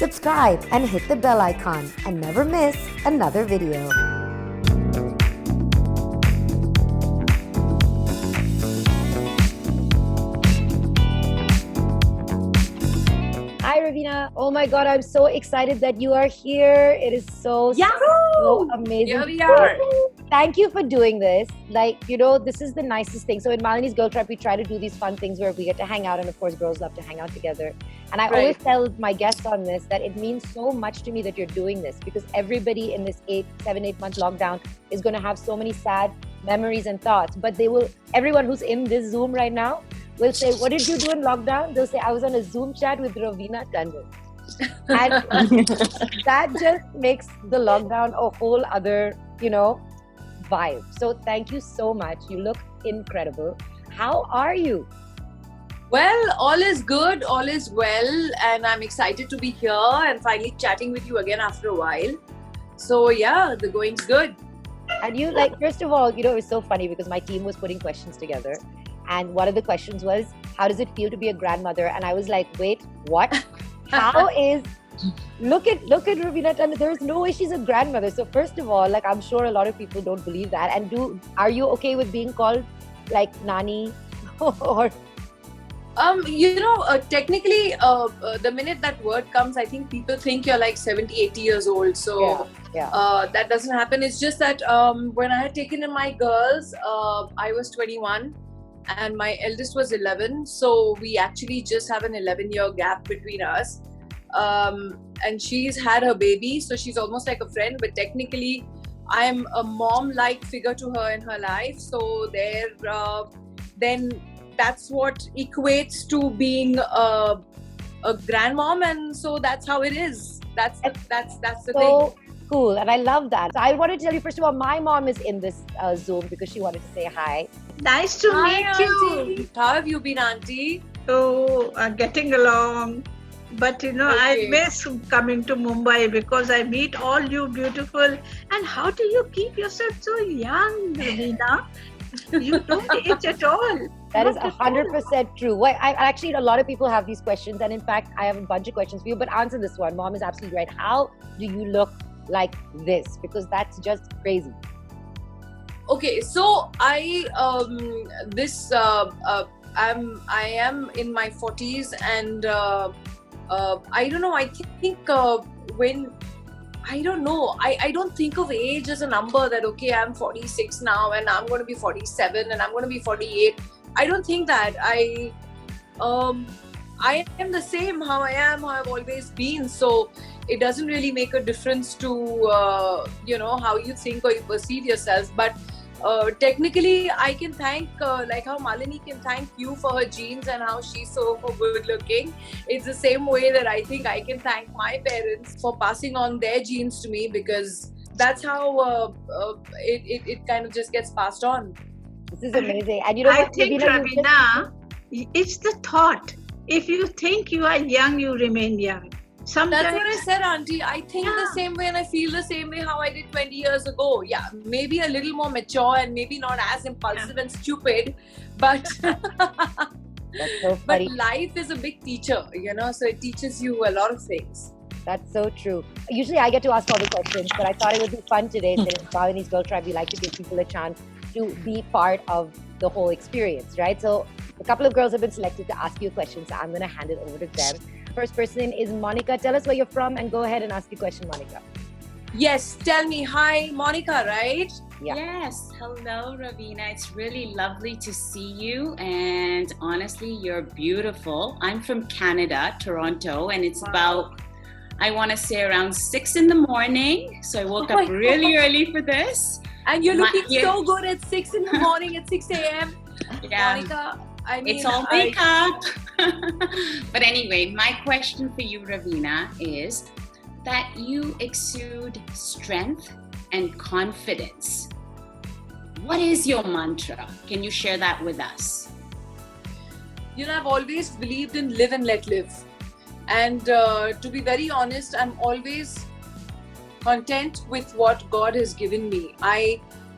subscribe and hit the bell icon and never miss another video. Hi, Ravina. Oh my God, I'm so excited that you are here. It is so amazing. Here we are. Thank you for doing this. This is the nicest thing. So in Malini's Girl Trap, we try to do these fun things where we get to hang out. And of course, girls love to hang out together. And I always tell my guests on this that it means so much to me that you're doing this, because everybody in this 7-8 month lockdown is going to have so many sad memories and thoughts. But everyone who's in this Zoom right now will say, what did you do in lockdown? They'll say, I was on a Zoom chat with Ravina Tandon. And that just makes the lockdown a whole other, vibe. So thank you so much. You look incredible. How are you? Well, all is good, all is well, and I'm excited to be here and finally chatting with you again after a while. So yeah, the going's good. And you, first of all, it was so funny because my team was putting questions together. And one of the questions was, how does it feel to be a grandmother? And I was like, wait, what? Look at Ravina Tandon. There's no way she's a grandmother. So first of all, I'm sure a lot of people don't believe that. And are you okay with being called Nani? Or technically, the minute that word comes, I think people think you're 70, 80 years old. So that doesn't happen. It's just that when I had taken in my girls, I was 21 and my eldest was 11. So we actually just have an 11-year gap between us. And she's had her baby, so she's almost like a friend, but technically I'm a mom-like figure to her in her life. So then that's what equates to being a grandmom, and so that's how it is. That's the thing. Cool, and I love that. So I wanted to tell you, first of all, my mom is in this Zoom because she wanted to say hi. Nice to meet you. How have you been, Auntie? Oh, getting along. But I miss coming to Mumbai because I meet all you beautiful. And how do you keep yourself so young, Ravina? You don't age at all. That is 100% true. Well, actually, a lot of people have these questions. And in fact, I have a bunch of questions for you. But answer this one. Mom is absolutely right. How do you look like this? Because that's just crazy. Okay, so I am in my 40s and I don't know. I think I don't think of age as a number that, okay, I'm 46 now and I'm going to be 47 and I'm going to be 48. I don't think that. I am the same how I am, how I've always been. So it doesn't really make a difference to, how you think or you perceive yourself. But technically, I can thank, how Malini can thank you for her genes and how she's so good looking. It's the same way that I think I can thank my parents for passing on their genes to me, because that's how it kind of just gets passed on. This is amazing. And I think, Ravina, it's the thought. If you think you are young, you remain young. Sometimes, that's what I said, Auntie. I think the same way and I feel the same way how I did 20 years ago. Yeah, maybe a little more mature and maybe not as impulsive and stupid, but that's so funny. But life is a big teacher, so it teaches you a lot of things. That's so true. Usually I get to ask all the questions, but I thought it would be fun today. Since in Malini's Girl Tribe, we like to give people a chance to be part of the whole experience, right? So a couple of girls have been selected to ask you questions, so I'm going to hand it over to them. First person is Monica. Tell us where you're from and go ahead and ask your question, Monica. Yes, tell me. Hi, Monica, right? Yeah. Yes. Hello, Ravina. It's really lovely to see you. And honestly, you're beautiful. I'm from Canada, Toronto, and it's about, I want to say, around 6 a.m. So I woke up really early for this. And you're looking so good at 6 a.m, at 6 a.m. Yeah. Monica, it's all makeup. But anyway, my question for you, Ravina, is that you exude strength and confidence. What is your mantra? Can you share that with us? I've always believed in live and let live. And to be very honest, I'm always content with what God has given me.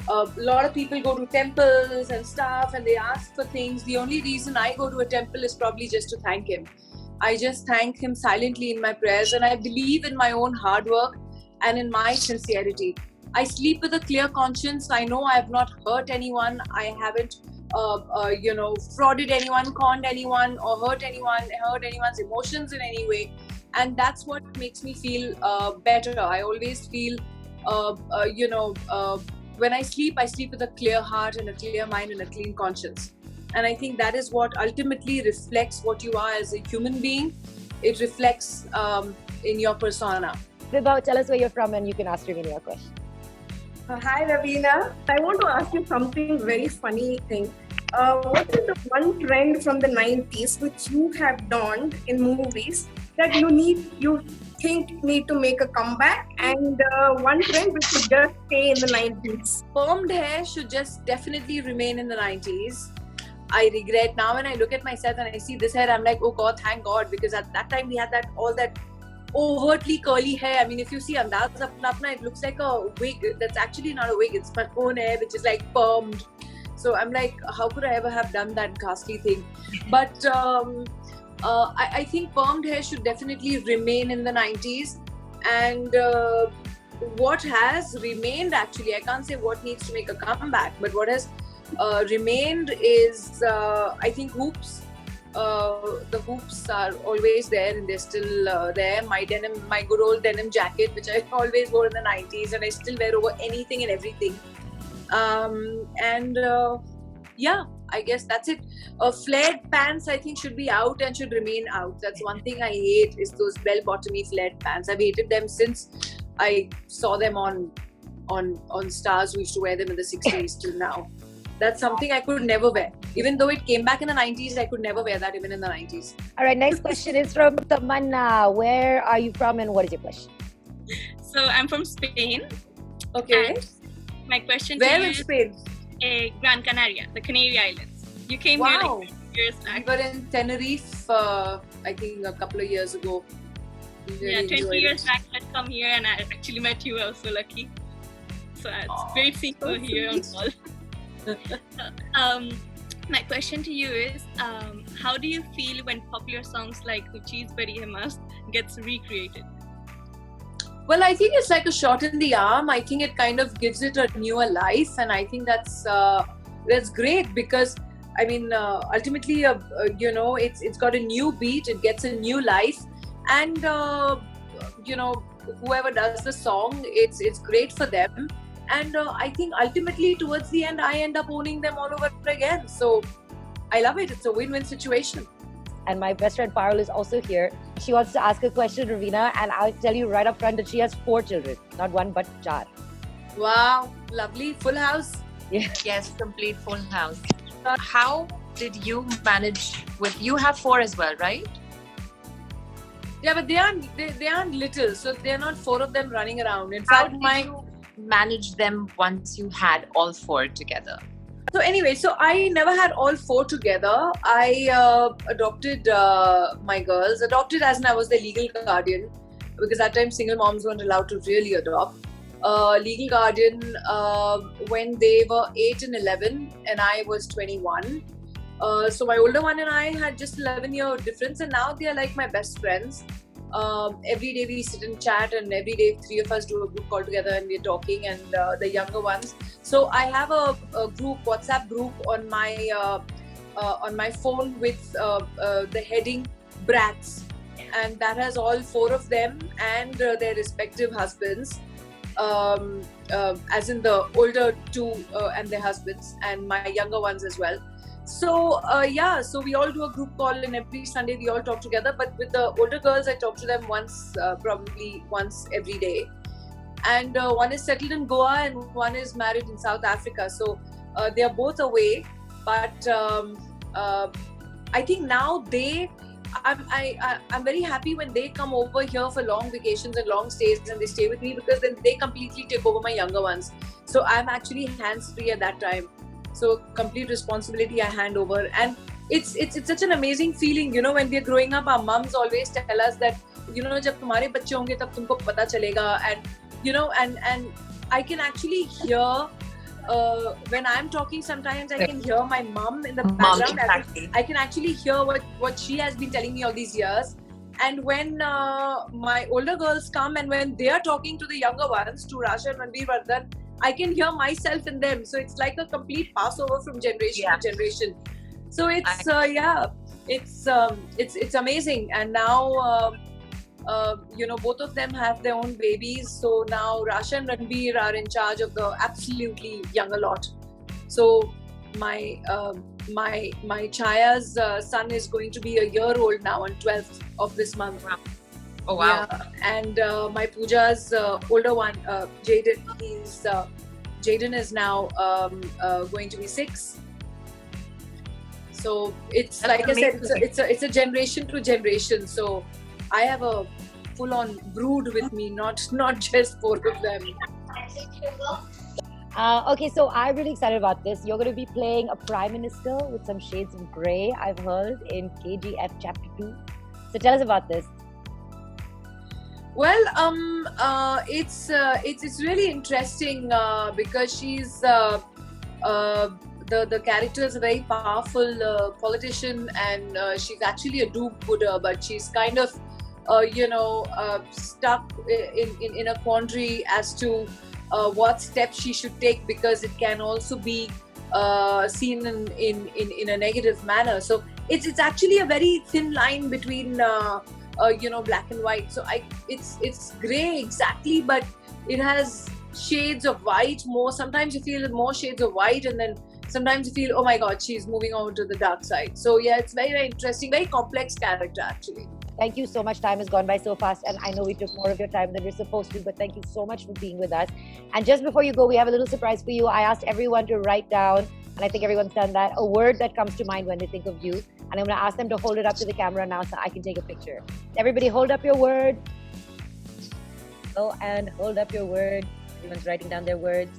A lot of people go to temples and stuff and they ask for things. The only reason I go to a temple is probably just to thank him. I just thank him silently in my prayers, and I believe in my own hard work and in my sincerity. I sleep with a clear conscience. I know I have not hurt anyone. I haven't, frauded anyone, conned anyone, or hurt anyone's emotions in any way. And that's what makes me feel better. I always feel, when I sleep with a clear heart and a clear mind and a clean conscience. And I think that is what ultimately reflects what you are as a human being. It reflects in your persona. Vibha, tell us where you're from and you can ask Ravina a question. Hi Ravina, I want to ask you something very funny thing. What is the one trend from the 90s which you have donned in movies that you think need to make a comeback, and one trend which should just stay in the 90s? Permed hair should just definitely remain in the 90s. I regret now when I look at myself and I see this hair, I'm like, oh God, thank God, because at that time we had all that overtly curly hair. I mean, if you see Andaz Apna Apna, it looks like a wig. That's actually not a wig, it's my own hair which is like permed. So I'm like, how could I ever have done that ghastly thing? But I think permed hair should definitely remain in the 90s. And what has remained, actually, I can't say what needs to make a comeback, but what has remained is, I think, hoops. The hoops are always there and they're still there. My good old denim jacket, which I always wore in the 90s, and I still wear over anything and everything. I guess that's it. Flared pants, I think, should be out and should remain out. That's one thing I hate, is those bell-bottomy flared pants. I've hated them since I saw them on stars who used to wear them in the 60s till now. That's something I could never wear. Even though it came back in the 90s, I could never wear that even in the 90s. All right, next question is from Tamanna. Where are you from and what is your question? So I'm from Spain. Okay. And my question Where to you in Spain? is Gran Canaria, the Canary Islands. You came here like 2 years back. We were in Tenerife, I think a couple of years ago. Really 20 years back I come here and I actually met you. I was so lucky. So it's great seeing you here on call. My question to you is, how do you feel when popular songs like "Tu Cheez Badi Hai Mast" gets recreated? Well, I think it's like a shot in the arm. I think it kind of gives it a newer life, and I think that's great, because I mean, ultimately, it's got a new beat. It gets a new life, and whoever does the song, it's great for them. And I think ultimately towards the end, I end up owning them all over again. So I love it. It's a win-win situation. And my best friend Parul is also here. She wants to ask a question, Ravina, and I'll tell you right up front that she has 4 children. Not 1, but 4. Wow. Lovely. Full house. Yeah. Yes, complete full house. How did you manage with, you have 4 as well, right? Yeah, but they aren't little. So they're not 4 of them running around. In How fact, did you manage them once you had all 4 together? So anyway, so I never had all 4 together. I adopted my girls. Adopted as in I was their legal guardian, because at that time single moms weren't allowed to really adopt. Legal guardian when they were 8 and 11 and I was 21. So my older one and I had just 11-year difference, and now they are like my best friends. Every day we sit and chat, and every day 3 of us do a group call together and we're talking, and the younger ones. So I have a WhatsApp group on my phone with the heading Brats, and that has all 4 of them and their respective husbands, as in the older 2 and their husbands, and my younger ones as well. So so we all do a group call, and every Sunday we all talk together. But with the older girls, I talk to them probably once every day. And one is settled in Goa and one is married in South Africa. So they are both away. But I think now I'm very happy when they come over here for long vacations and long stays, and they stay with me, because then they completely take over my younger ones. So I'm actually hands-free at that time. So complete responsibility I hand over, and it's such an amazing feeling, when we are growing up. Our mums always tell us that, जब तुम्हारे बच्चे होंगे तब तुमको पता चलेगा, and and I can actually hear when I'm talking, sometimes I can hear my mom in the Mom, background. exactly. I can actually hear what she has been telling me all these years. And when my older girls come and when they are talking to the younger ones, to Rasha and Ranbir Vardhan, I can hear myself in them. So it's like a complete passover from generation to generation. So it's it's amazing. And now both of them have their own babies. So now Rasha and Ranbir are in charge of the absolutely younger lot. So my Chaya's son is going to be a year old now on 12th of this month. Wow. Oh wow! Yeah. And my Pooja's older one, Jaden, Jaden is now going to be 6. So it's That's like amazing. I said, it's a generation to generation. So I have a full-on brood with me, not just 4 of them. Okay, so I'm really excited about this. You're going to be playing a prime minister with some shades of grey, I've heard, in KGF Chapter 2. So tell us about this. Well, it's really interesting because she's the character is a very powerful politician, and she's actually a do-gooder, but she's kind of stuck in a quandary as to what steps she should take, because it can also be seen in a negative manner. So it's actually a very thin line between black and white. So it's grey exactly, but it has shades of white more. Sometimes you feel more shades of white, and then sometimes you feel, oh my god, she's moving over to the dark side. So yeah, it's very, very interesting, very complex character actually. Thank you so much. Time has gone by so fast, and I know we took more of your time than we're supposed to, but thank you so much for being with us. And just before you go, we have a little surprise for you. I asked everyone to write down, and I think everyone's done that, a word that comes to mind when they think of you. And I'm going to ask them to hold it up to the camera now so I can take a picture. Everybody hold up your word. Oh, and hold up your word. Everyone's writing down their words.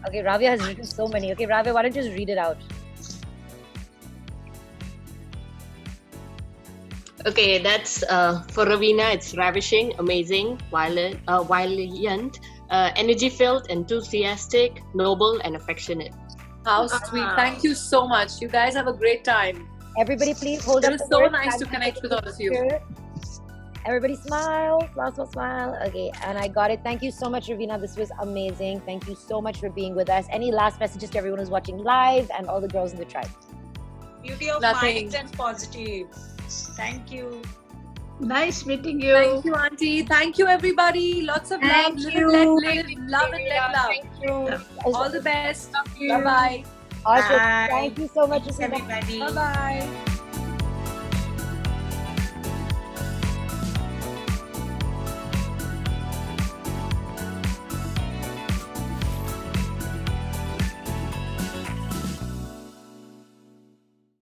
Okay, Ravya has written so many. Okay, Ravya, why don't you just read it out? Okay, that's for Ravina. It's ravishing, amazing, valiant, energy-filled, enthusiastic, noble, and affectionate. How sweet! Thank you so much. You guys have a great time. Everybody, please hold up. It was so nice to connect with all of you. Everybody smile, smile. Okay, and I got it. Thank you so much, Ravina. This was amazing. Thank you so much for being with us. Any last messages to everyone who's watching live and all the girls in the tribe? Beauty of Nothing. minds and positive. Thank you. Nice meeting you. Thank you, Auntie. Thank you, everybody. Lots of love. Live and let live. Love and let love. Thank you. All the best. Bye-bye. Awesome. Bye. Thank you so much, Ravina. Everybody. Bye-bye.